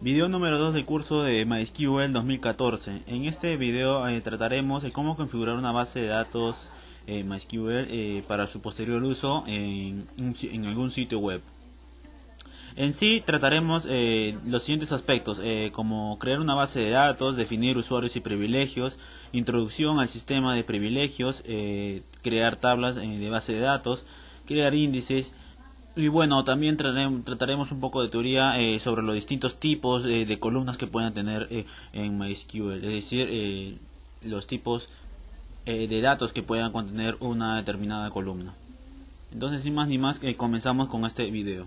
Video número 2 del curso de MySQL 2014. En este video trataremos de cómo configurar una base de datos MySQL para su posterior uso en algún sitio web. En sí trataremos los siguientes aspectos, como crear una base de datos, definir usuarios y privilegios, introducción al sistema de privilegios, crear tablas de base de datos, crear índices. Y bueno, también trataremos un poco de teoría sobre los distintos tipos de columnas que pueden tener en MySQL, es decir, los tipos de datos que puedan contener una determinada columna. Entonces, sin más ni más, comenzamos con este video.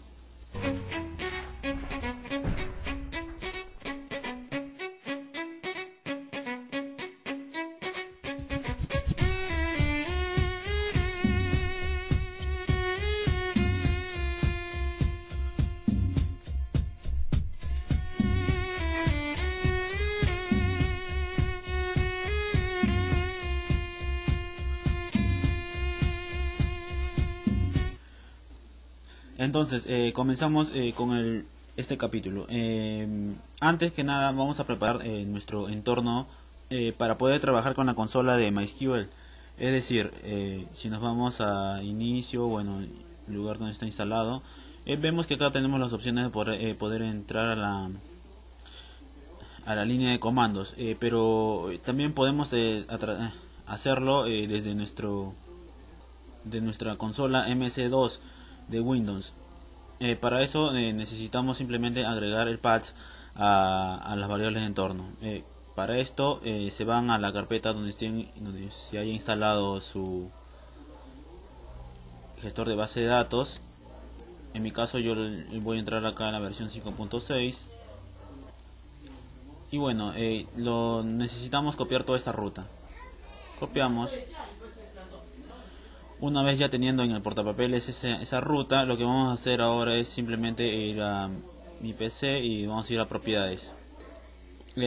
Entonces, comenzamos con este capítulo. Antes que nada, vamos a preparar nuestro entorno para poder trabajar con la consola de MySQL. Es decir, si nos vamos a inicio, bueno, el lugar donde está instalado, vemos que acá tenemos las opciones de poder entrar a la línea de comandos, pero también podemos hacerlo desde nuestra consola MS2 de Windows. Para eso necesitamos simplemente agregar el path a las variables de entorno. Para esto se van a la carpeta donde se haya instalado su gestor de base de datos. En mi caso yo voy a entrar acá en la versión 5.6 y bueno, necesitamos copiar toda esta ruta. Copiamos. Una vez ya teniendo en el portapapeles esa ruta, lo que vamos a hacer ahora es simplemente ir a mi PC y vamos a ir a propiedades.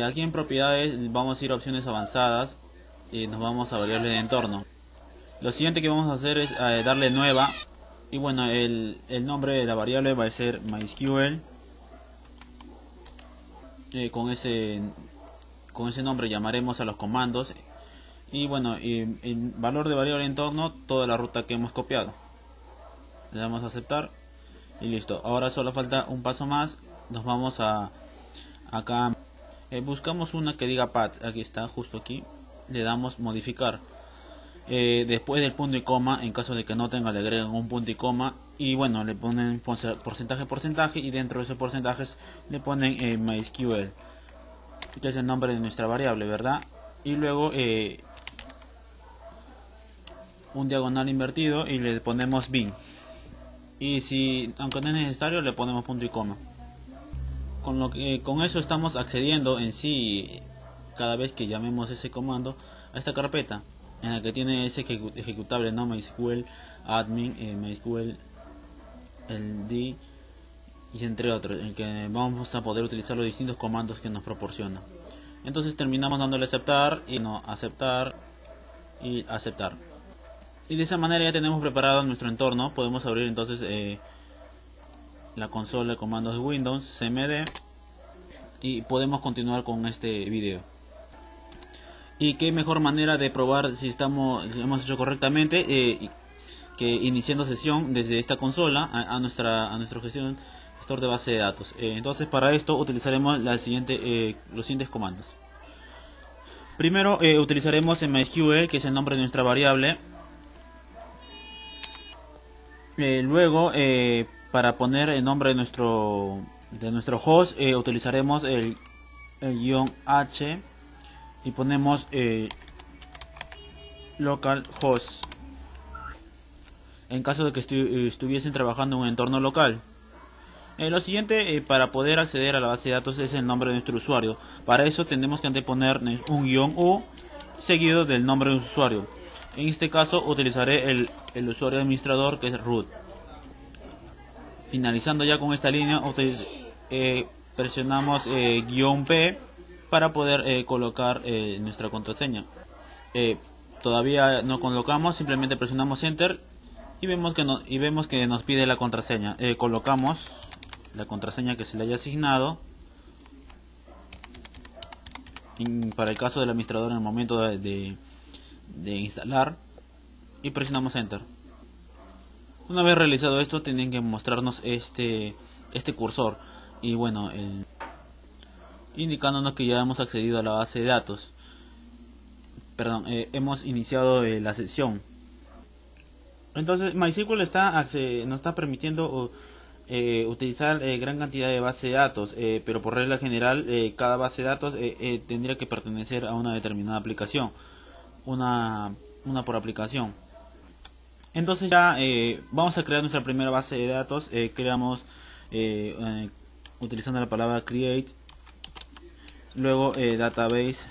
Aquí en propiedades vamos a ir a opciones avanzadas y nos vamos a variables de entorno. Lo siguiente que vamos a hacer es darle nueva, y bueno, el nombre de la variable va a ser MySQL. Con ese nombre llamaremos a los comandos. Y bueno, el valor de variable de entorno, toda la ruta que hemos copiado. Le damos a aceptar y listo. Ahora solo falta un paso más. Nos vamos a acá, buscamos una que diga path. Aquí está, justo aquí. Le damos modificar. Después del punto y coma, en caso de que no tenga, le agregan un punto y coma. Y bueno, le ponen porcentaje, y dentro de esos porcentajes le ponen MySQL, que es el nombre de nuestra variable, ¿verdad? Y luego un diagonal invertido y le ponemos bin, y si aunque no es necesario le ponemos punto y coma. Con eso estamos accediendo en sí, cada vez que llamemos ese comando, a esta carpeta en la que tiene ese ejecutable, ¿no? MySQL admin, MySQL LD y entre otros, en que vamos a poder utilizar los distintos comandos que nos proporciona. Entonces terminamos dándole aceptar y no aceptar y aceptar. Y de esa manera ya tenemos preparado nuestro entorno. Podemos abrir entonces la consola de comandos de Windows, cmd, y podemos continuar con este video. Y qué mejor manera de probar si hemos hecho correctamente que iniciando sesión desde esta consola a nuestro gestor de base de datos. Entonces para esto utilizaremos los siguientes comandos. Primero utilizaremos en MySQL, que es el nombre de nuestra variable. Luego, para poner el nombre de nuestro host, utilizaremos el -h y ponemos localhost, en caso de que estuviesen trabajando en un entorno local. Lo siguiente, para poder acceder a la base de datos, es el nombre de nuestro usuario. Para eso tenemos que anteponer un -u seguido del nombre del usuario. En este caso utilizaré el usuario administrador, que es root. Finalizando ya con esta línea, presionamos -p para poder colocar nuestra contraseña. Todavía no colocamos, simplemente presionamos enter y vemos que nos pide la contraseña. Colocamos la contraseña que se le haya asignado para el caso del administrador en el momento de instalar, y presionamos Enter. Una vez realizado esto, tienen que mostrarnos este cursor, y bueno, indicándonos que ya hemos accedido a la base de datos. Perdón, hemos iniciado la sesión. Entonces MySQL nos está permitiendo utilizar gran cantidad de base de datos, pero por regla general cada base de datos tendría que pertenecer a una determinada aplicación, una por aplicación. Entonces ya vamos a crear nuestra primera base de datos. Creamos utilizando la palabra create, luego database,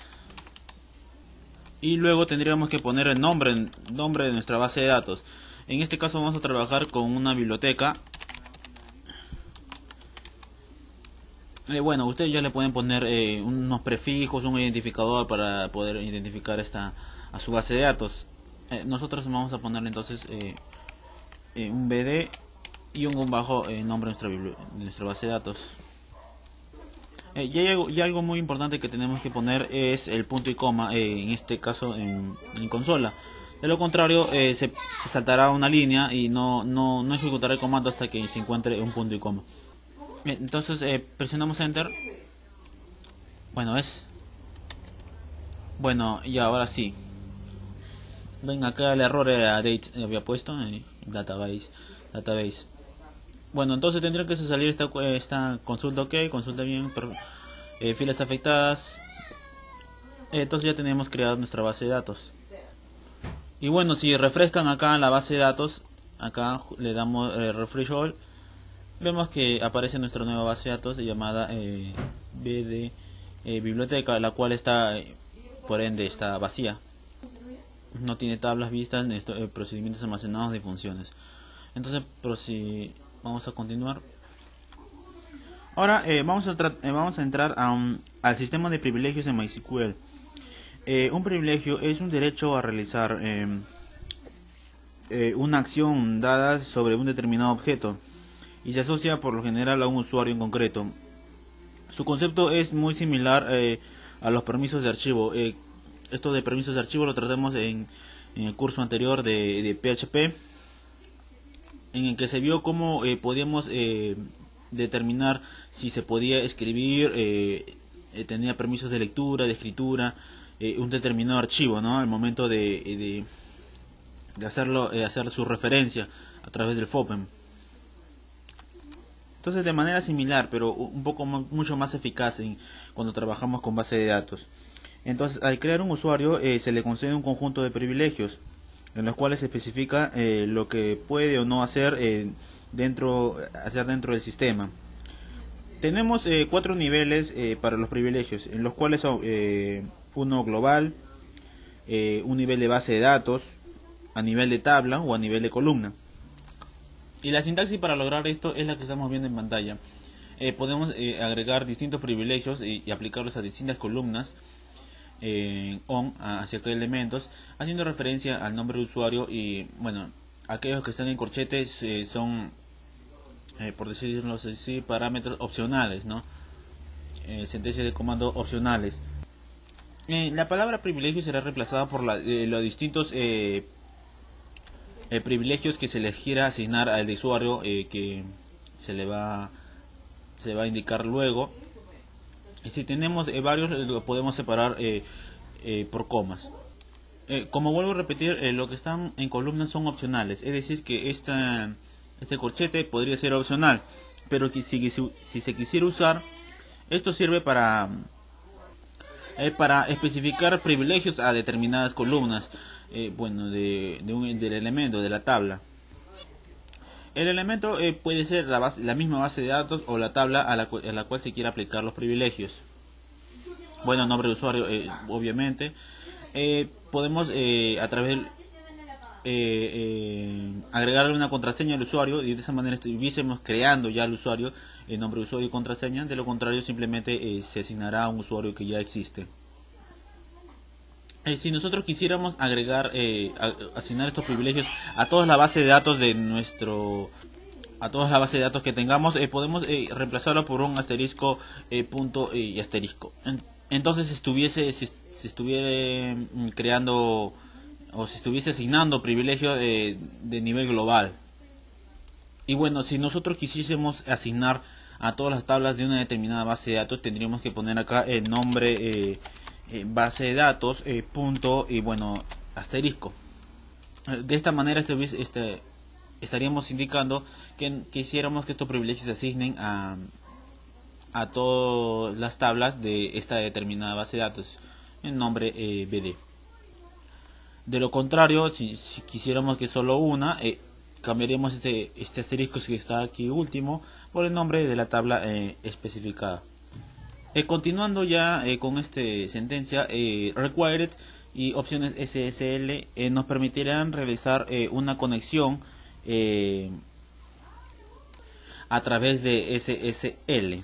y luego tendríamos que poner el nombre de nuestra base de datos. En este caso vamos a trabajar con una biblioteca. Bueno, ustedes ya le pueden poner unos prefijos, un identificador para poder identificar a su base de datos. Nosotros vamos a ponerle entonces un BD y un guión bajo nombre de nuestra base de datos. Y algo muy importante que tenemos que poner es el punto y coma, en este caso en consola. De lo contrario se saltará una línea y no ejecutará el comando hasta que se encuentre un punto y coma. Entonces presionamos Enter. Bueno, y ahora sí. Ven, acá el error era date, había puesto database. Bueno, entonces tendría que salir esta consulta OK, consulta bien, filas afectadas. Entonces ya tenemos creado nuestra base de datos. Y bueno, si refrescan acá en la base de datos, acá le damos refresh all, vemos que aparece nuestra nueva base de datos llamada BD biblioteca, la cual está por ende está vacía. No tiene tablas vistas ni procedimientos almacenados de funciones. Entonces vamos a continuar. Ahora vamos a entrar al sistema de privilegios en MySQL. Un privilegio es un derecho a realizar una acción dada sobre un determinado objeto y se asocia por lo general a un usuario en concreto. Su concepto es muy similar a los permisos de archivo. Esto de permisos de archivo lo tratamos en el curso anterior de PHP, en el que se vio cómo podíamos determinar si se podía escribir, tenía permisos de lectura, de escritura, un determinado archivo, ¿no? Al momento de hacerlo, hacer su referencia a través del FOPEM. Entonces, de manera similar, pero un poco mucho más eficaz cuando trabajamos con base de datos. Entonces, al crear un usuario se le concede un conjunto de privilegios en los cuales se especifica lo que puede o no hacer dentro del sistema. Tenemos 4 niveles para los privilegios, en los cuales son uno global, un nivel de base de datos, a nivel de tabla o a nivel de columna. Y la sintaxis para lograr esto es la que estamos viendo en pantalla. Podemos agregar distintos privilegios y aplicarlos a distintas columnas hacia qué elementos, haciendo referencia al nombre de usuario. Y bueno, aquellos que están en corchetes son, por decirlo así, parámetros opcionales, ¿no? Sentencias de comando opcionales. La palabra privilegio será reemplazada por los distintos privilegios que se les quiera asignar al usuario, que se va a indicar luego. Y si tenemos varios, lo podemos separar por comas. Como vuelvo a repetir, lo que están en columnas son opcionales, es decir que este corchete podría ser opcional, pero que si se quisiera usar, esto sirve para especificar privilegios a determinadas columnas, del elemento, de la tabla. El elemento puede ser la misma base de datos o la tabla a la cual se quiera aplicar los privilegios. Bueno, nombre de usuario, obviamente. Podemos a través agregarle una contraseña al usuario, y de esa manera estuviésemos creando ya al usuario el nombre de usuario y contraseña. De lo contrario, simplemente se asignará a un usuario que ya existe. Si nosotros quisiéramos agregar, asignar estos privilegios a toda la base de datos a toda la base de datos que tengamos, podemos reemplazarlo por un asterisco, punto y asterisco. Entonces si estuviera creando o si estuviese asignando privilegios de nivel global. Y bueno, si nosotros quisiésemos asignar a todas las tablas de una determinada base de datos, tendríamos que poner acá el nombre base de datos, punto y bueno, asterisco. De esta manera estaríamos indicando que quisiéramos que estos privilegios se asignen a todas las tablas de esta determinada base de datos en nombre BD. De lo contrario, si quisiéramos que solo una, cambiaríamos este asterisco que está aquí último por el nombre de la tabla especificada. Continuando ya con esta sentencia, required y opciones SSL nos permitirán realizar una conexión a través de SSL,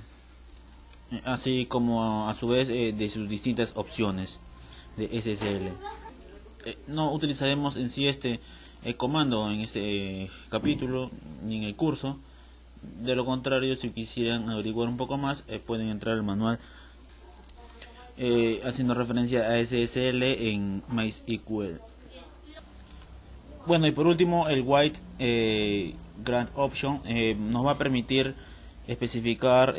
así como a su vez de sus distintas opciones de SSL. No utilizaremos en sí este comando en este capítulo ni en el curso. De lo contrario, si quisieran averiguar un poco más, pueden entrar al manual haciendo referencia a SSL en MySQL. Bueno, y por último, el White Grant Option nos va a permitir especificar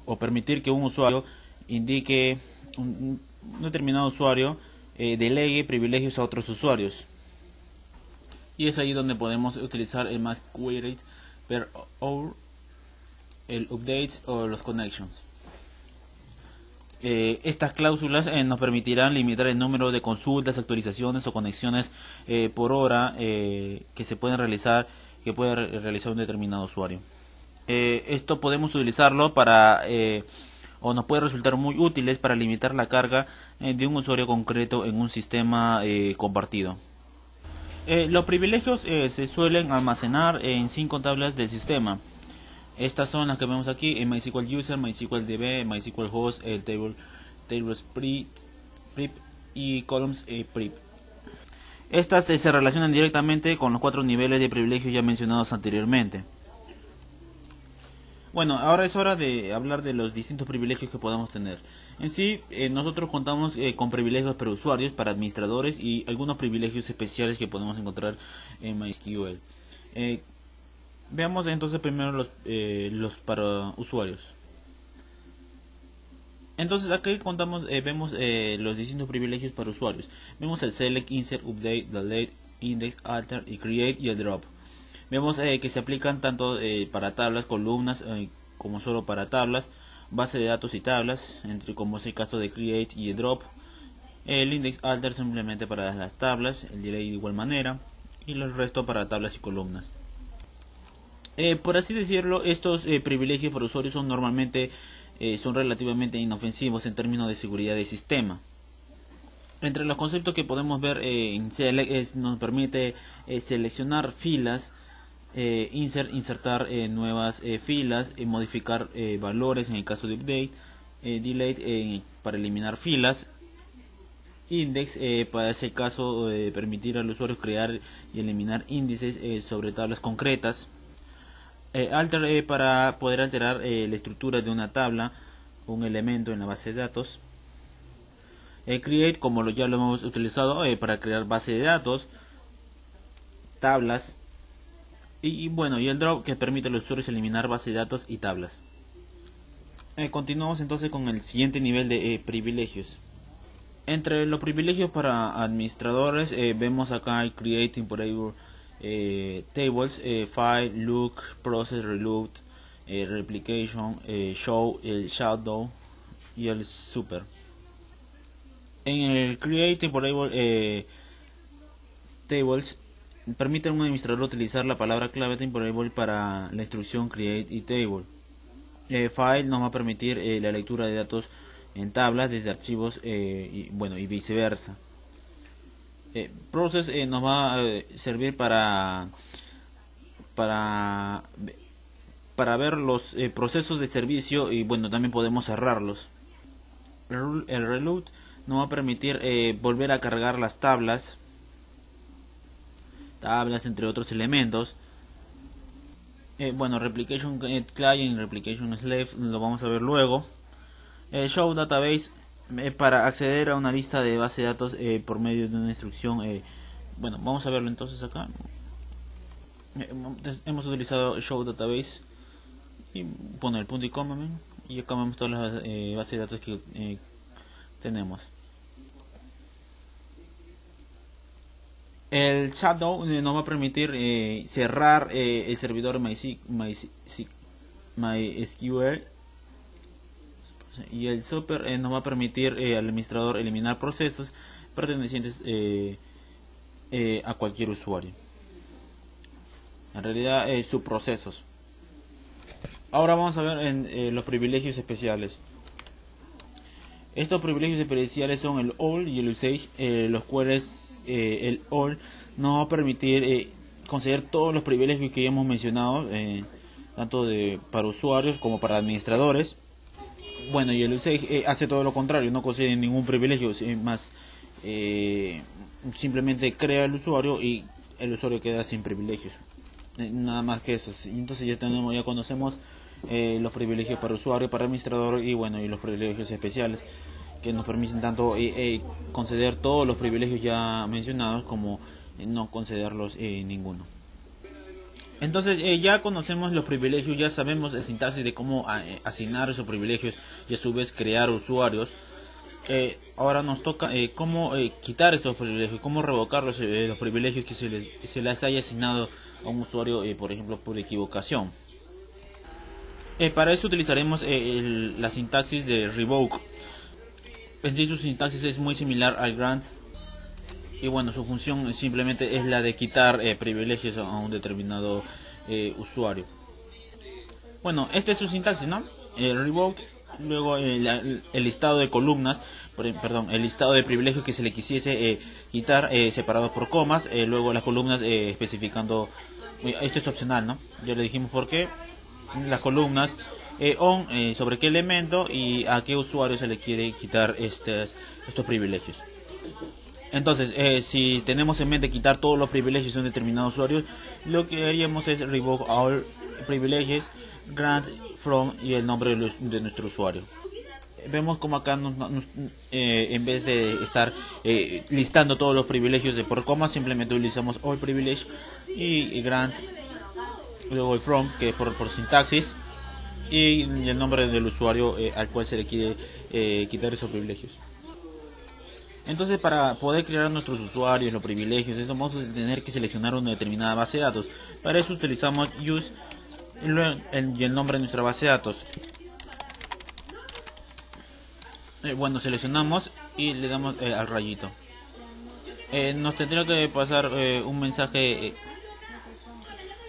o permitir que un usuario indique un determinado usuario delegue privilegios a otros usuarios. Y es ahí donde podemos utilizar el max query per hour, el updates o los connections. Estas cláusulas nos permitirán limitar el número de consultas, actualizaciones o conexiones por hora que se pueden realizar, que puede realizar un determinado usuario. Esto podemos utilizarlo para o nos puede resultar muy útiles para limitar la carga de un usuario concreto en un sistema compartido. Los privilegios se suelen almacenar en 5 tablas del sistema. Estas son las que vemos aquí en MySQL User, MySQL DB, MySQL Host, el tables prep y columns prep. Estas se relacionan directamente con los 4 niveles de privilegios ya mencionados anteriormente. Bueno, ahora es hora de hablar de los distintos privilegios que podemos tener. En sí, nosotros contamos con privilegios para usuarios, para administradores y algunos privilegios especiales que podemos encontrar en MySQL. Veamos entonces primero los para usuarios. Entonces aquí contamos, vemos los distintos privilegios para usuarios. Vemos el select, insert, update, delete, index, alter y create y el drop. Vemos que se aplican tanto para tablas, columnas, como solo para tablas, base de datos y tablas, entre como es el caso de create y el drop. El index alter simplemente para las tablas, el delete de igual manera y el resto para tablas y columnas. Por así decirlo, estos privilegios para usuarios son normalmente son relativamente inofensivos en términos de seguridad de sistema. Entre los conceptos que podemos ver en select nos permite seleccionar filas, insertar nuevas filas, modificar valores en el caso de update, delete para eliminar filas, index para ese caso permitir al usuario crear y eliminar índices sobre tablas concretas, alter para poder alterar la estructura de una tabla, un elemento en la base de datos, create como ya lo hemos utilizado para crear base de datos, tablas y bueno, y el drop que permite a los usuarios eliminar base de datos y tablas. Continuamos entonces con el siguiente nivel de privilegios. Entre los privilegios para administradores vemos acá el create importable tables, file, look, process, reload, replication, show, el shadow y el super. En el create importable tables permite a un administrador utilizar la palabra clave temporable para la instrucción create y table. File nos va a permitir la lectura de datos en tablas desde archivos y viceversa. Process nos va a servir para ver los procesos de servicio y bueno, también podemos cerrarlos. El reload nos va a permitir volver a cargar las tablas entre otros elementos. Replication client, replication slave lo vamos a ver luego. Show database, para acceder a una lista de base de datos por medio de una instrucción. Bueno, vamos a verlo entonces acá. Hemos utilizado show database y pone el punto y coma, y acá vemos todas las bases de datos que tenemos. El shadow nos va a permitir cerrar el servidor MySQL, y el super nos va a permitir al administrador eliminar procesos pertenecientes a cualquier usuario. En realidad subprocesos. Ahora vamos a ver en los privilegios especiales. Estos privilegios especiales son el all y el usage, los cuales el all nos va a permitir conceder todos los privilegios que ya hemos mencionado, tanto para usuarios como para administradores. Bueno, y el usage hace todo lo contrario, no concede ningún privilegio, más simplemente crea el usuario y el usuario queda sin privilegios. Nada más que eso. Entonces ya conocemos los privilegios para usuario, para administrador, y bueno, y los privilegios especiales que nos permiten tanto conceder todos los privilegios ya mencionados como no concederlos ninguno. Entonces ya conocemos los privilegios, ya sabemos el sintaxis de cómo asignar esos privilegios y a su vez crear usuarios. Ahora nos toca cómo quitar esos privilegios, cómo revocar los privilegios que se les haya asignado a un usuario, por ejemplo, por equivocación. Para eso utilizaremos la sintaxis de revoke. En sí, su sintaxis es muy similar al grant, y bueno, su función simplemente es la de quitar privilegios a un determinado usuario. Bueno, este es su sintaxis, ¿no? Revoke, luego el listado de columnas, el listado de privilegios que se le quisiese quitar, separados por comas, luego las columnas especificando, esto es opcional, ¿no? Ya le dijimos por qué. Las columnas on, sobre qué elemento y a qué usuario se le quiere quitar estos privilegios. Entonces, si tenemos en mente quitar todos los privilegios de un determinado usuario, lo que haríamos es revoke all privileges, grant from y el nombre de nuestro usuario. Vemos como acá en vez de estar listando todos los privilegios de por coma, simplemente utilizamos all privilege y grant, luego el from, que es por sintaxis, y el nombre del usuario al cual se le quiere quitar esos privilegios. Entonces, para poder crear nuestros usuarios, los privilegios, eso vamos a tener que seleccionar una determinada base de datos. Para eso utilizamos use y el nombre de nuestra base de datos. Bueno, seleccionamos y le damos al rayito. Nos tendría que pasar un mensaje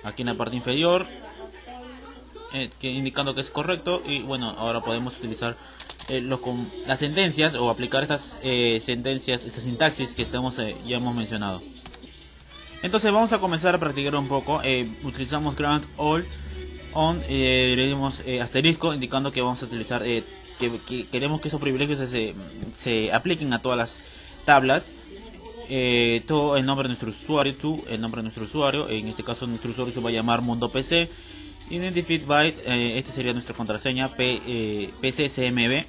aquí en la parte inferior, indicando que es correcto, y bueno, ahora podemos utilizar las sentencias o aplicar estas sentencias, esta sintaxis que ya hemos mencionado. Entonces vamos a comenzar a practicar un poco. Utilizamos grant all on, le dimos asterisco indicando que vamos a utilizar que queremos que esos privilegios se apliquen a todas las tablas. Todo el nombre de nuestro usuario, el nombre de nuestro usuario, en este caso nuestro usuario se va a llamar mundo PC. Identified byte, esta sería nuestra contraseña PCCMB.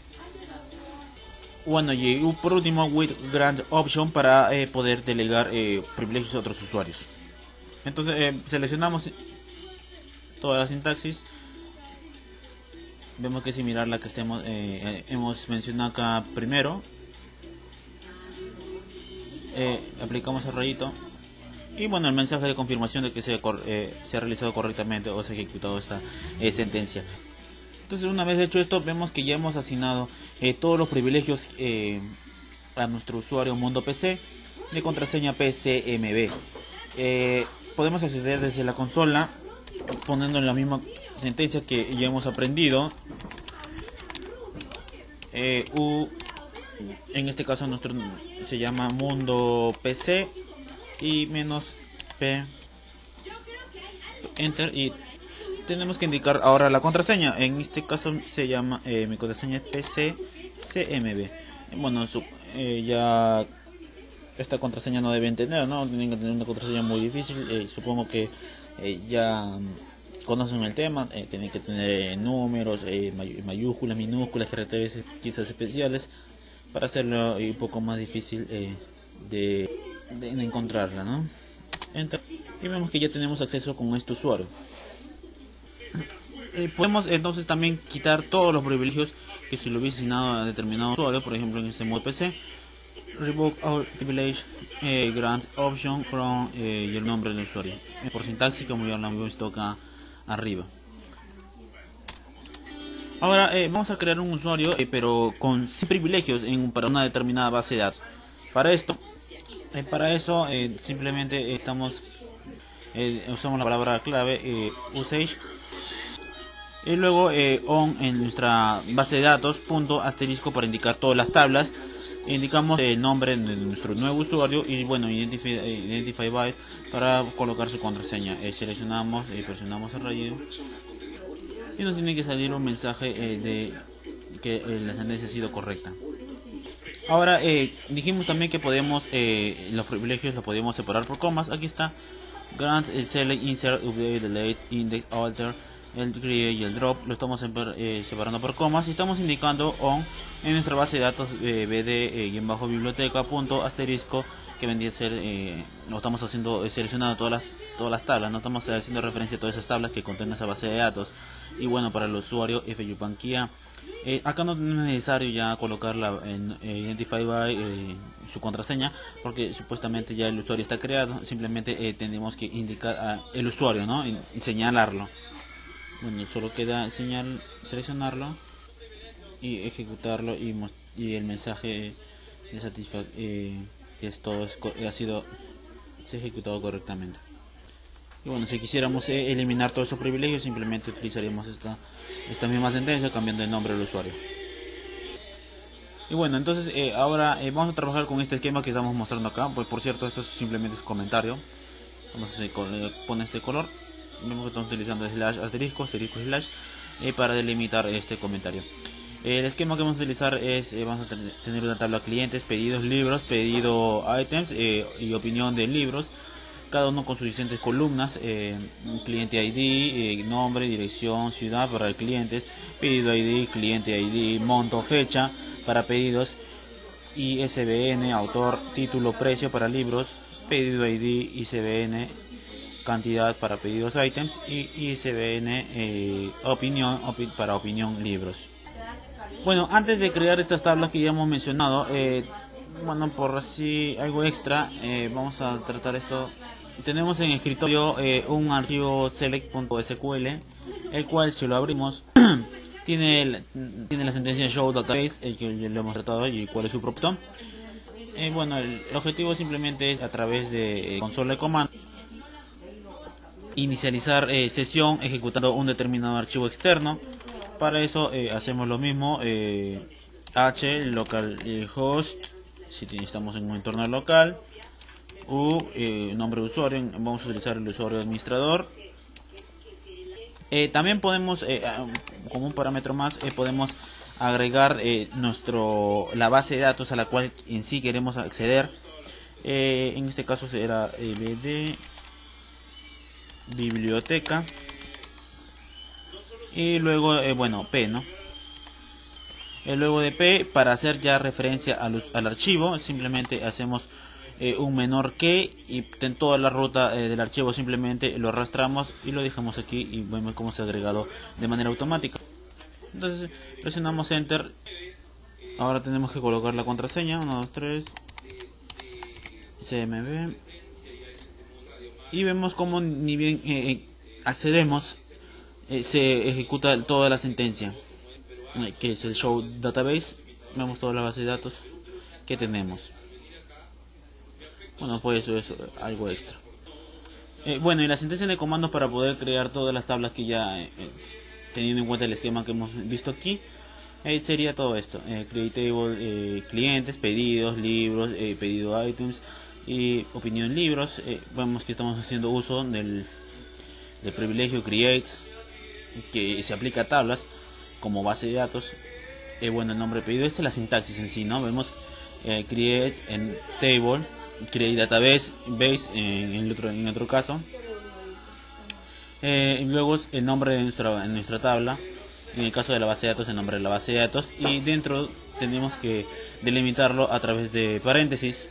Bueno, y por último with grant option para poder delegar privilegios a otros usuarios. Entonces seleccionamos toda la sintaxis. Vemos que es similar a la que hemos mencionado acá primero. Aplicamos el rayito y bueno, el mensaje de confirmación de que se ha realizado correctamente o se ha ejecutado esta sentencia. Entonces, una vez hecho esto, vemos que ya hemos asignado todos los privilegios a nuestro usuario mundo PC de contraseña PCMB. Podemos acceder desde la consola poniendo en la misma sentencia que ya hemos aprendido. En este caso nuestro se llama mundo PC y -p, enter, y tenemos que indicar ahora la contraseña. En este caso se llama mi contraseña es PCCMB. Bueno, ya esta contraseña no deben tener, ¿no? Tienen que tener una contraseña muy difícil. Supongo que ya conocen el tema, tienen que tener números, mayúsculas, minúsculas, caracteres quizás especiales para hacerlo un poco más difícil de encontrarla, ¿no? Y vemos que ya tenemos acceso con este usuario. Podemos entonces también quitar todos los privilegios que se lo hubiese asignado a determinado usuario, por ejemplo en este modo PC. Revoke all privilege, grant option from y el nombre del usuario por sintaxis, como ya lo hemos visto acá arriba. Ahora vamos a crear un usuario pero con sin privilegios para una determinada base de datos. Para eso simplemente usamos la palabra clave usage y luego on en nuestra base de datos punto asterisco para indicar todas las tablas. Indicamos el nombre de nuestro nuevo usuario y bueno, identify byte para colocar su contraseña. Seleccionamos y presionamos el rayo y nos tiene que salir un mensaje de que la sentencia ha sido correcta. Ahora dijimos también que podemos los privilegios los podemos separar por comas. Aquí está grant, select, insert, update, delete, index, alter, el create y el drop. Lo estamos separando por comas y estamos indicando on en nuestra base de datos bd biblioteca punto asterisco, que vendría a ser lo estamos haciendo seleccionando todas las tablas, no estamos haciendo referencia a todas esas tablas que contienen esa base de datos. Y bueno, para el usuario fyupanquia acá no es necesario ya colocar la identify by su contraseña, porque supuestamente ya el usuario está creado. Simplemente tenemos que indicar el usuario, ¿no? y señalarlo. Bueno, solo queda seleccionarlo y ejecutarlo y el mensaje de que esto se ha ejecutado correctamente. Y bueno, si quisiéramos eliminar todos esos privilegios, simplemente utilizaríamos esta misma sentencia cambiando el nombre del usuario. Y bueno, entonces ahora vamos a trabajar con este esquema que estamos mostrando acá. Pues por cierto, esto simplemente es comentario. Vamos a poner este color. Vemos que estamos utilizando slash asterisco slash para delimitar este comentario. El esquema que vamos a utilizar es vamos a tener una tabla clientes, pedidos, libros, pedido items y opinión de libros, cada uno con sus distintas columnas, cliente ID, nombre, dirección, ciudad para clientes, pedido ID, cliente ID, monto, fecha para pedidos, ISBN, autor, título, precio para libros, pedido ID, ISBN, cantidad para pedidos items y ISBN opinión para opinión libros. Bueno, antes de crear estas tablas que ya hemos mencionado, bueno, por así algo extra, vamos a tratar esto. Tenemos en escritorio un archivo select.sql, el cual si lo abrimos tiene la sentencia show database, que ya lo hemos tratado y cuál es su propósito. Bueno, el objetivo simplemente es a través de consola de comandos inicializar sesión ejecutando un determinado archivo externo. Para eso hacemos lo mismo, h localhost si estamos en un entorno local, nombre de usuario, vamos a utilizar el usuario administrador. También podemos como un parámetro más podemos agregar la base de datos a la cual en sí queremos acceder. En este caso será bd biblioteca y luego bueno p, ¿no? Luego de p, para hacer ya referencia al archivo, simplemente hacemos un menor que y en toda la ruta del archivo simplemente lo arrastramos y lo dejamos aquí y vemos cómo se ha agregado de manera automática. Entonces presionamos enter. Ahora tenemos que colocar la contraseña 1 2 3 cmb y vemos como ni bien accedemos se ejecuta toda la sentencia, que es el show database. Vemos toda la base de datos que tenemos. Bueno, fue eso algo extra. Bueno, y la sentencia de comandos para poder crear todas las tablas que ya teniendo en cuenta el esquema que hemos visto aquí, sería todo esto: create table, clientes, pedidos, libros, pedido items y opinión libros. Vemos que estamos haciendo uso del privilegio create, que se aplica a tablas como base de datos. Bueno, el nombre pedido, esta es la sintaxis en sí, ¿no? Vemos create en table, create database base en otro caso, Y luego el nombre de nuestra tabla. En el caso de la base de datos, el nombre de la base de datos. Y dentro tenemos que delimitarlo a través de paréntesis.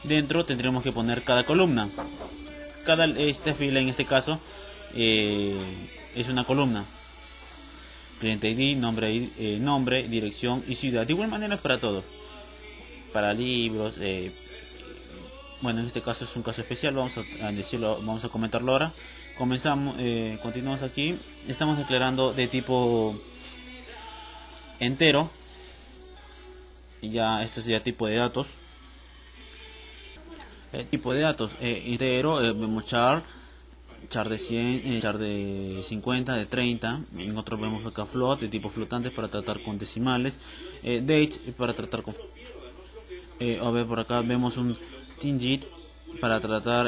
Dentro tendremos que poner cada columna. Esta fila en este caso es una columna. Cliente ID, nombre, dirección y ciudad. De igual manera para todo. Para libros. Bueno, en este caso es un caso especial. Vamos a decirlo, vamos a comentarlo ahora. Continuamos aquí. Estamos declarando de tipo entero. Y ya esto sería tipo de datos. Tipo de datos entero, vemos char de 100, char de 50, de 30. En otros vemos acá float, de tipo flotantes para tratar con decimales. Date para tratar con a ver, por acá vemos un tingit para tratar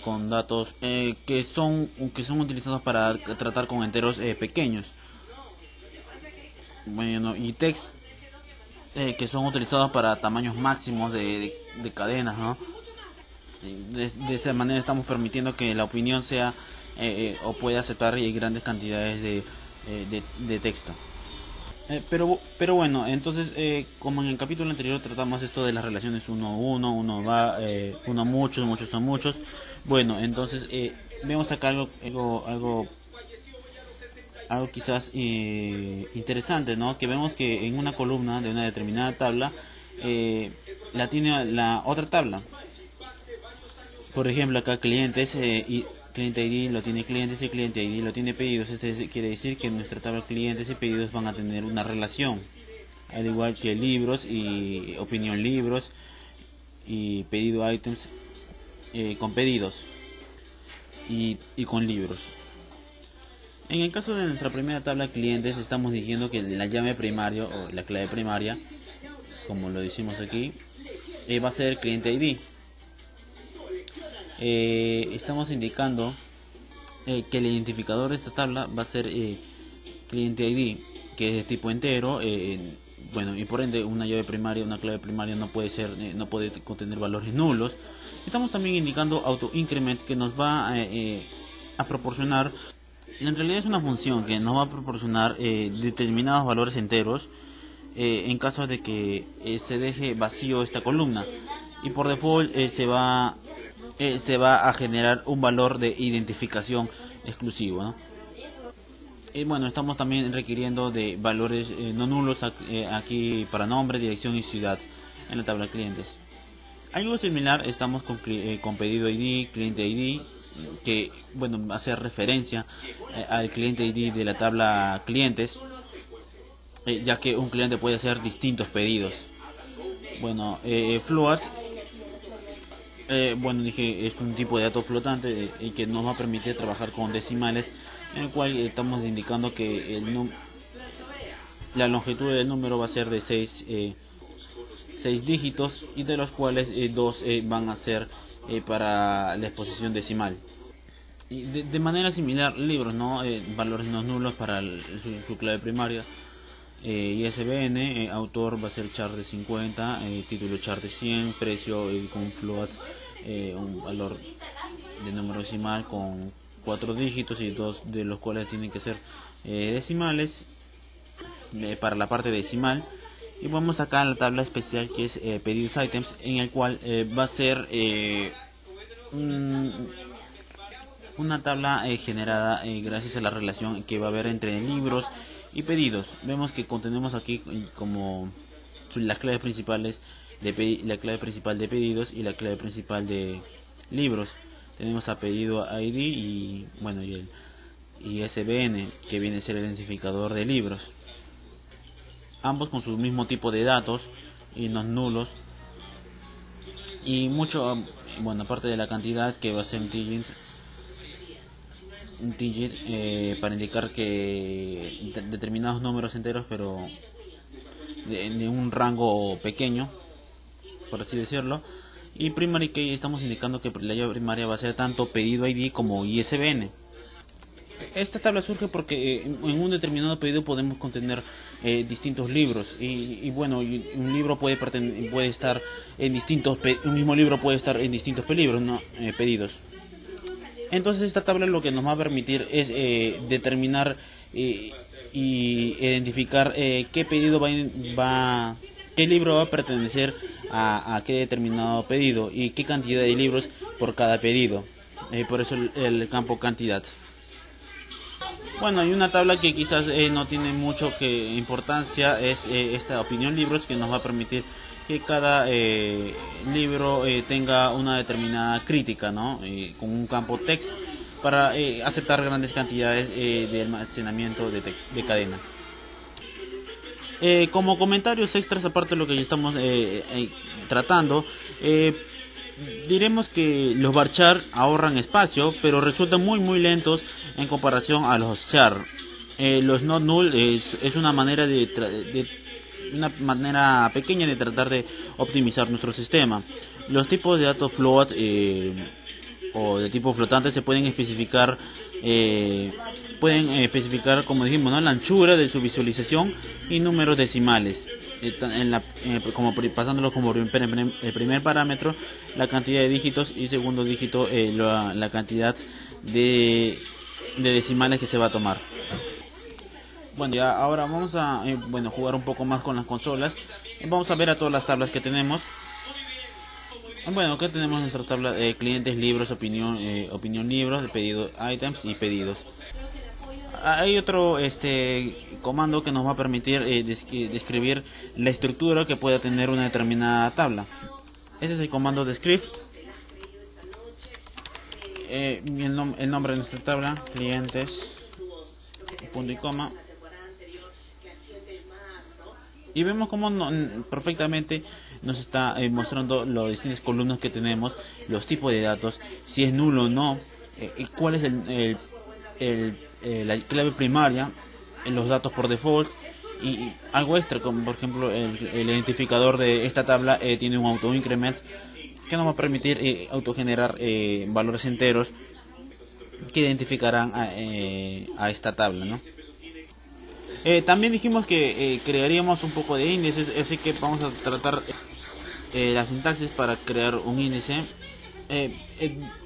con datos que son utilizados para tratar con enteros pequeños. Bueno, y text que son utilizados para tamaños máximos de cadenas, ¿no? De esa manera estamos permitiendo que la opinión sea o pueda aceptar grandes cantidades de texto. Pero bueno, entonces como en el capítulo anterior tratamos esto de las relaciones uno va, uno muchos, muchos son muchos. Bueno, entonces vemos acá algo quizás interesante, ¿no? Que vemos que en una columna de una determinada tabla la tiene la otra tabla. Por ejemplo, acá clientes y cliente ID lo tiene clientes y cliente ID lo tiene pedidos. Quiere decir que nuestra tabla clientes y pedidos van a tener una relación. Al igual que libros y opinión libros y pedido items con pedidos y con libros. En el caso de nuestra primera tabla clientes estamos diciendo que la llave primaria o la clave primaria, como lo decimos aquí, va a ser cliente ID. Estamos indicando que el identificador de esta tabla va a ser cliente ID, que es de tipo entero. Bueno, y por ende una llave primaria, una clave primaria no puede contener valores nulos. Estamos también indicando auto increment, que nos va a proporcionar, en realidad es una función que nos va a proporcionar determinados valores enteros en caso de que se deje vacío esta columna, y por default se va a generar un valor de identificación exclusivo, ¿no? Y bueno, estamos también requiriendo de valores no nulos aquí para nombre, dirección y ciudad en la tabla de clientes. Algo similar estamos con pedido ID, cliente ID, que bueno, hace referencia al cliente ID de la tabla clientes, ya que un cliente puede hacer distintos pedidos. Bueno, float, bueno, dije, es un tipo de dato flotante y que nos va a permitir trabajar con decimales, en el cual estamos indicando que la longitud del número va a ser de 6 dígitos, y de los cuales 2 van a ser para la exposición decimal. Y de manera similar, libros, ¿no? Valores no nulos para su clave primaria. ISBN, autor va a ser char de 50, título char de 100, precio con float, un valor de número decimal con 4 dígitos, y 2 de los cuales tienen que ser decimales para la parte decimal. Y vamos acá a la tabla especial que es pedidos items, en el cual va a ser una tabla generada gracias a la relación que va a haber entre libros y pedidos. Vemos que contenemos aquí como las claves principales la clave principal de pedidos y la clave principal de libros. Tenemos a pedido ID y bueno, y el ISBN, que viene a ser el identificador de libros, ambos con su mismo tipo de datos y los nulos, y mucho, bueno, aparte de la cantidad que va a ser un digit para indicar que determinados números enteros, pero de un rango pequeño, por así decirlo. Y primary key, estamos indicando que la llave primaria va a ser tanto pedido ID como ISBN. Esta tabla surge porque en un determinado pedido podemos contener distintos libros, y bueno, un libro puede estar en distintos un mismo libro puede estar en distintos pedidos, ¿no? Pedidos. Entonces esta tabla lo que nos va a permitir es determinar y identificar qué pedido qué libro va a pertenecer a qué determinado pedido y qué cantidad de libros por cada pedido. Por eso el campo cantidad. Bueno, hay una tabla que quizás no tiene mucho importancia, es esta opinión libros, que nos va a permitir que cada libro tenga una determinada crítica, ¿no? Con un campo text para aceptar grandes cantidades de almacenamiento de cadena. Como comentarios extras, aparte de lo que ya estamos tratando, diremos que los varchar ahorran espacio, pero resultan muy lentos en comparación a los char. Los not null es una manera una manera pequeña de tratar de optimizar nuestro sistema. Los tipos de datos float o de tipo flotante se pueden especificar como dijimos, ¿no? La anchura de su visualización y números decimales, pasándolos como el primer parámetro, la cantidad de dígitos, y segundo dígito la cantidad de decimales que se va a tomar. Bueno, ya ahora vamos a jugar un poco más con las consolas. Vamos a ver a todas las tablas que tenemos. Bueno, acá tenemos nuestra tabla de clientes, libros, opinión libros, pedido items y pedidos. Hay otro comando que nos va a permitir describir la estructura que pueda tener una determinada tabla. Ese es el comando describe. El nombre de nuestra tabla, clientes, punto y coma. Y vemos cómo perfectamente nos está mostrando las distintas columnas que tenemos, los tipos de datos, si es nulo o no, cuál es la clave primaria, los datos por default, y algo extra, como por ejemplo el identificador de esta tabla tiene un auto increment que nos va a permitir autogenerar valores enteros que identificarán a esta tabla, ¿no? También dijimos que crearíamos un poco de índices, así que vamos a tratar la sintaxis para crear un índice.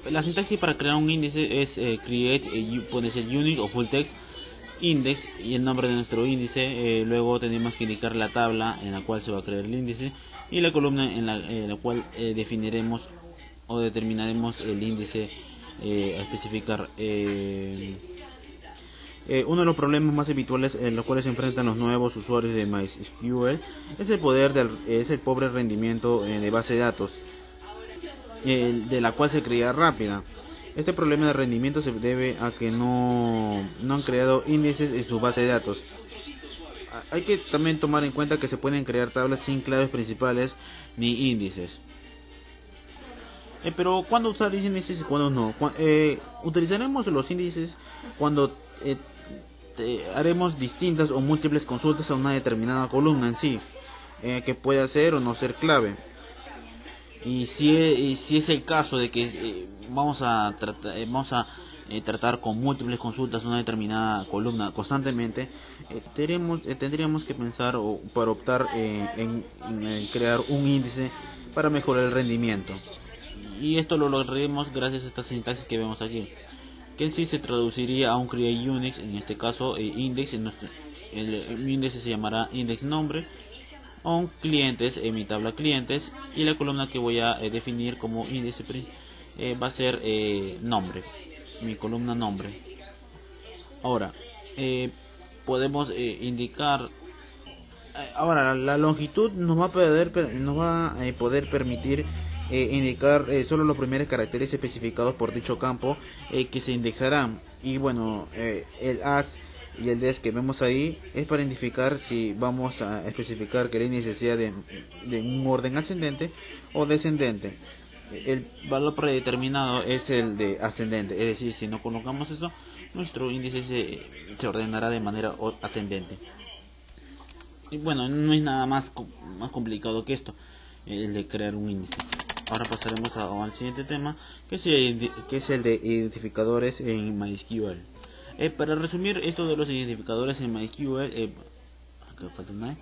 La sintaxis para crear un índice es create, puede ser unique o full text index y el nombre de nuestro índice. Luego tenemos que indicar la tabla en la cual se va a crear el índice y la columna en la cual definiremos o determinaremos el índice a especificar. Uno de los problemas más habituales en los cuales se enfrentan los nuevos usuarios de MySQL es el pobre rendimiento de base de datos, de la cual se crea rápida. Este problema de rendimiento se debe a que no han creado índices en su base de datos. Hay que también tomar en cuenta que se pueden crear tablas sin claves principales ni índices. Pero ¿cuándo usar índices y cuándo no? Utilizaremos los índices cuando haremos distintas o múltiples consultas a una determinada columna en sí, que puede ser o no ser clave. Y si es el caso de que vamos a tratar con múltiples consultas una determinada columna constantemente, tendríamos que pensar para optar en crear un índice para mejorar el rendimiento. Y esto lo lograremos gracias a esta sintaxis que vemos aquí, que en sí se traduciría a un create unix, en este caso index. El índice se llamará index nombre, on clientes, en mi tabla clientes, y la columna que voy a definir como índice va a ser nombre, mi columna nombre. Ahora podemos indicar, ahora la longitud nos va a poder permitir indicar solo los primeros caracteres especificados por dicho campo que se indexarán. Y bueno, el as y el des que vemos ahí es para identificar si vamos a especificar que el índice sea de un orden ascendente o descendente. El valor predeterminado es el de ascendente, es decir, si no colocamos eso, nuestro índice se ordenará de manera ascendente. Y bueno, no es nada más complicado que esto, el de crear un índice. Ahora pasaremos al siguiente tema, que es el de identificadores en MySQL. Para resumir esto de los identificadores en MySQL, acá falta una,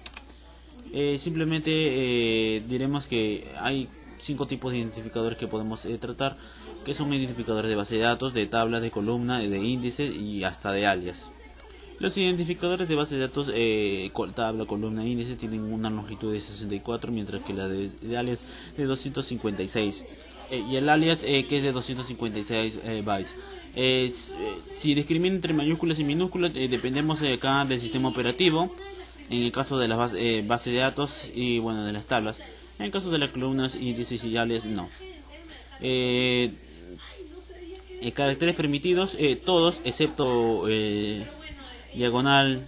simplemente diremos que hay 5 tipos de identificadores que podemos tratar, que son identificadores de base de datos, de tabla, de columna, de índice y hasta de alias. Los identificadores de base de datos, tabla, columna e índice, tienen una longitud de 64, mientras que la de alias de 256. Y el alias, que es de 256 bytes. Si discrimina entre mayúsculas y minúsculas, dependemos acá del sistema operativo. En el caso de las bases de datos y bueno, de las tablas. En el caso de las columnas, índices y alias, no. Caracteres permitidos, todos excepto diagonal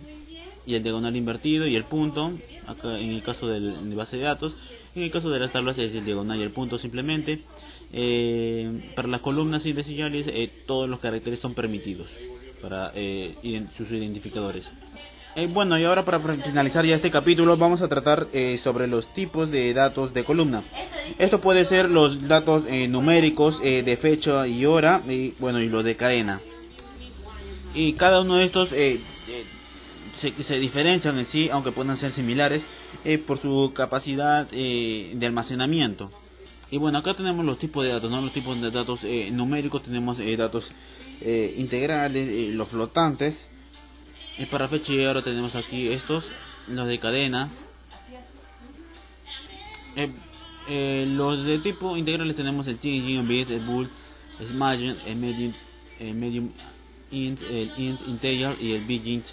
y el diagonal invertido y el punto, acá en el caso de base de datos. En el caso de las tablas es el diagonal y el punto simplemente. Para las columnas, índices y alias, todos los caracteres son permitidos para sus identificadores. Bueno, y ahora para finalizar ya este capítulo vamos a tratar sobre los tipos de datos de columna. Esto puede ser los datos numéricos, de fecha y hora, y bueno, y los de cadena. Y cada uno de estos se diferencian en sí, aunque puedan ser similares, por su capacidad de almacenamiento. Y bueno, acá tenemos los tipos de datos, ¿no? Los tipos de datos numéricos, tenemos datos integrales, los flotantes. Y para fecha y hora tenemos aquí estos, los de cadena. Los de tipo integrales tenemos el TINT, bit, el bool, el small, el medium int, el int integer y el big int.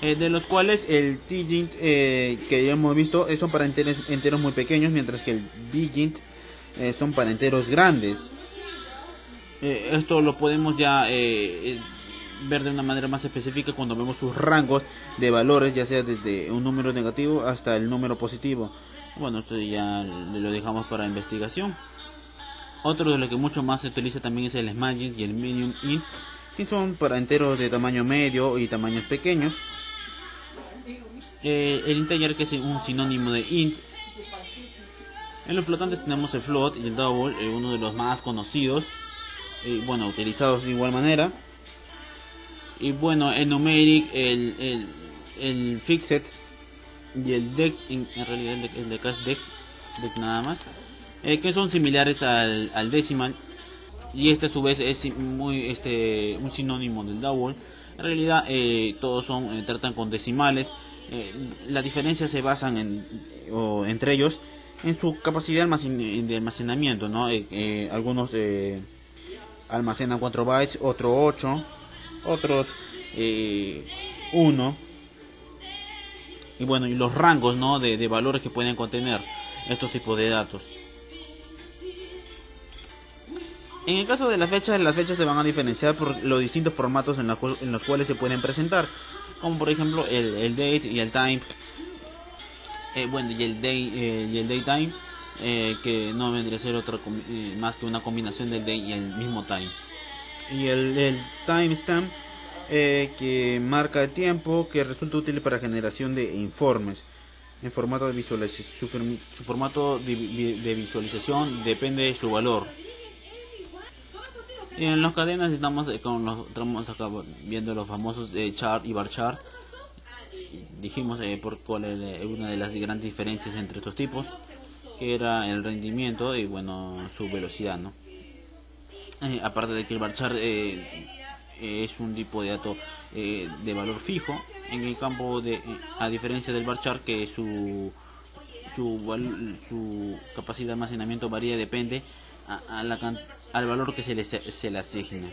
De los cuales el TINT, que ya hemos visto, son para enteros muy pequeños, mientras que el big int son para enteros grandes. Esto lo podemos ya ver de una manera más específica cuando vemos sus rangos de valores, ya sea desde un número negativo hasta el número positivo. Bueno, esto ya lo dejamos para investigación. Otro de los que mucho más se utiliza también es el small int y el medium int, que son para enteros de tamaño medio y tamaños pequeños. El integer, que es un sinónimo de int. En los flotantes tenemos el float y el double, uno de los más conocidos, bueno, utilizados de igual manera. Y bueno, el numeric, el fixed y el dex, en realidad el de acá es dex nada más, que son similares al decimal, y este a su vez es un sinónimo del double. En realidad todos tratan con decimales. La diferencia se basan entre ellos en su capacidad de almacenamiento, ¿no? Algunos almacenan 4 bytes, otros 8, otros 1. Y bueno, y los rangos, ¿no? de valores que pueden contener estos tipos de datos. En el caso de las fechas se van a diferenciar por los distintos formatos en los cuales se pueden presentar, como por ejemplo el date y el time. Bueno, y el daytime, que no vendría a ser otra más que una combinación del day y el mismo time. Y el timestamp, que marca el tiempo, que resulta útil para generación de informes en formato de visualización. Su formato de visualización depende de su valor. Y en las cadenas estamos acá viendo los famosos chart y bar chart. Dijimos por cuál es una de las grandes diferencias entre estos tipos, que era el rendimiento y bueno, su velocidad, ¿no? Aparte de que el bar chart es un tipo de dato de valor fijo en el campo a diferencia del bar chart, que su capacidad de almacenamiento varía, depende al valor que se le asigne.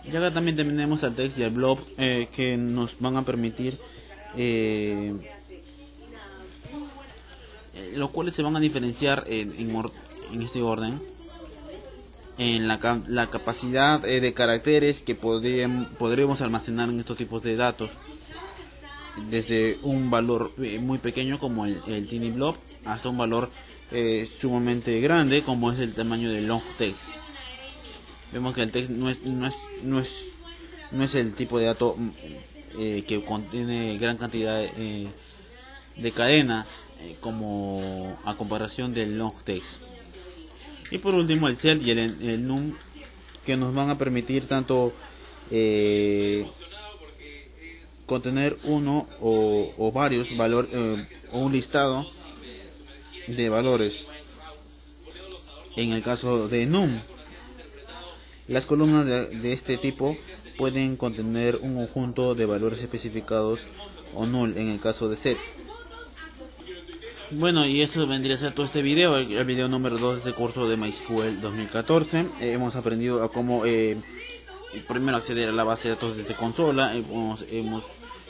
Y acá también tenemos al text y al blob, que nos van a permitir los cuales se van a diferenciar en este orden en la capacidad de caracteres que podremos almacenar en estos tipos de datos, desde un valor muy pequeño como el tiny blob hasta un valor sumamente grande como es el tamaño del long text. Vemos que el text no es el tipo de dato que contiene gran cantidad de cadena, como a comparación del long text. Y por último el set y el num, que nos van a permitir tanto contener uno o varios valores, o un listado de valores. En el caso de num, las columnas de este tipo pueden contener un conjunto de valores especificados o null en el caso de set. Bueno, y eso vendría a ser todo este video, el video número 2 de curso de MySQL 2014. Hemos aprendido a cómo primero acceder a la base de datos desde consola, hemos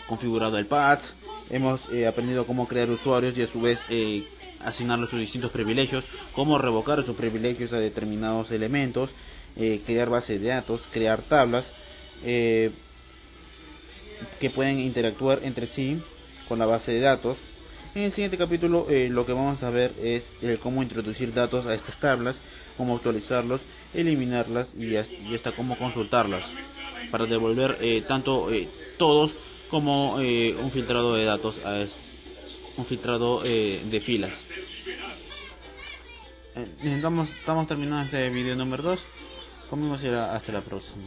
configurado el path, hemos aprendido cómo crear usuarios y a su vez asignarles sus distintos privilegios, cómo revocar esos privilegios a determinados elementos, crear bases de datos, crear tablas que pueden interactuar entre sí con la base de datos. En el siguiente capítulo lo que vamos a ver es cómo introducir datos a estas tablas, cómo actualizarlos, eliminarlas y hasta cómo consultarlas para devolver tanto todos como un filtrado de datos, un filtrado de filas. Estamos terminando este video número 2. Conmigo será hasta la próxima.